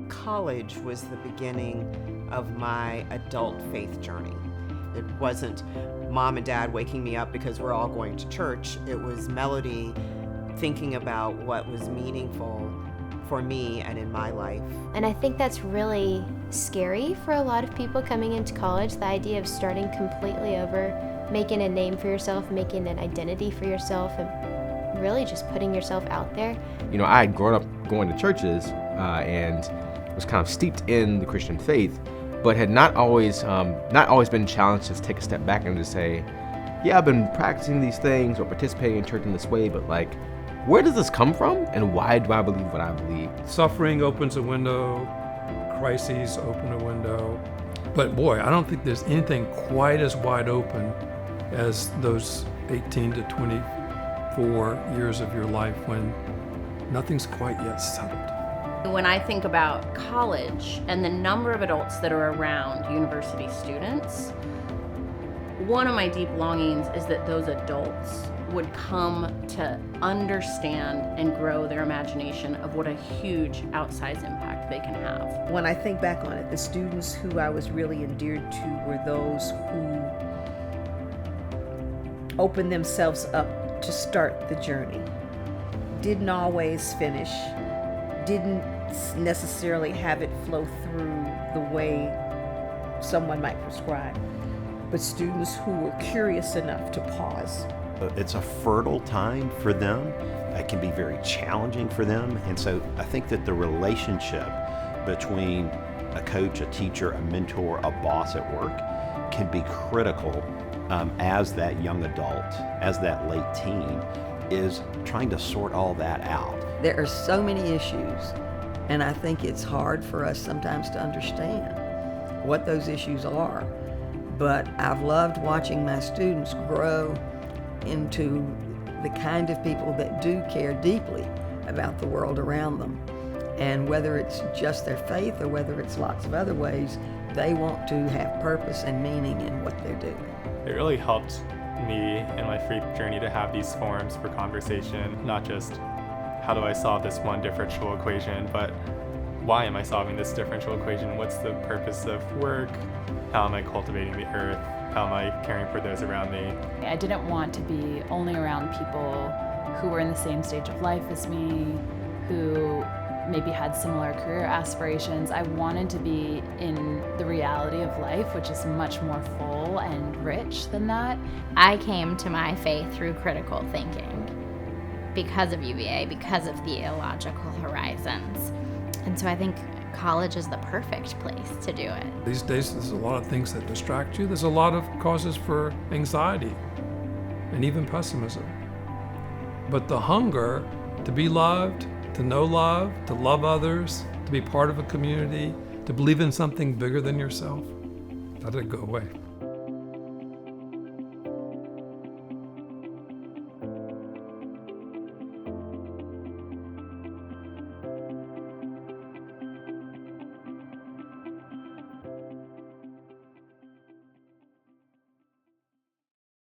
college was the beginning of my adult faith journey. It wasn't mom and dad waking me up because we're all going to church. It was Melody thinking about what was meaningful for me and in my life. And I think that's really scary for a lot of people coming into college, the idea of starting completely over, making a name for yourself, making an identity for yourself, and really just putting yourself out there. You know, I had grown up going to churches and was kind of steeped in the Christian faith, but had not always been challenged to take a step back and to say, yeah, I've been practicing these things or participating in church in this way, but like, where does this come from and why do I believe what I believe? Suffering opens a window, crises open a window. But boy, I don't think there's anything quite as wide open as those 18 to 24 years of your life when nothing's quite yet settled. When I think about college and the number of adults that are around university students, one of my deep longings is that those adults would come to understand and grow their imagination of what a huge outsized impact they can have. When I think back on it, the students who I was really endeared to were those who opened themselves up to start the journey. Didn't always finish, didn't necessarily have it flow through the way someone might prescribe, but students who were curious enough to pause. It's a fertile time for them. It can be very challenging for them. And so I think that the relationship between a coach, a teacher, a mentor, a boss at work can be critical as that young adult, as that late teen is trying to sort all that out. There are so many issues, and I think it's hard for us sometimes to understand what those issues are. But I've loved watching my students grow into the kind of people that do care deeply about the world around them. And whether it's just their faith or whether it's lots of other ways, they want to have purpose and meaning in what they're doing. It really helped me in my faith journey to have these forums for conversation, not just how do I solve this one differential equation, but why am I solving this differential equation? What's the purpose of work? How am I cultivating the earth? How am I caring for those around me? I didn't want to be only around people who were in the same stage of life as me, who maybe had similar career aspirations. I wanted to be in the reality of life, which is much more full and rich than that. I came to my faith through critical thinking because of UVA, because of theological horizons. And so I think college is the perfect place to do it. These days, there's a lot of things that distract you. There's a lot of causes for anxiety and even pessimism. But the hunger to be loved, to know love, to love others, to be part of a community, to believe in something bigger than yourself, that didn't go away.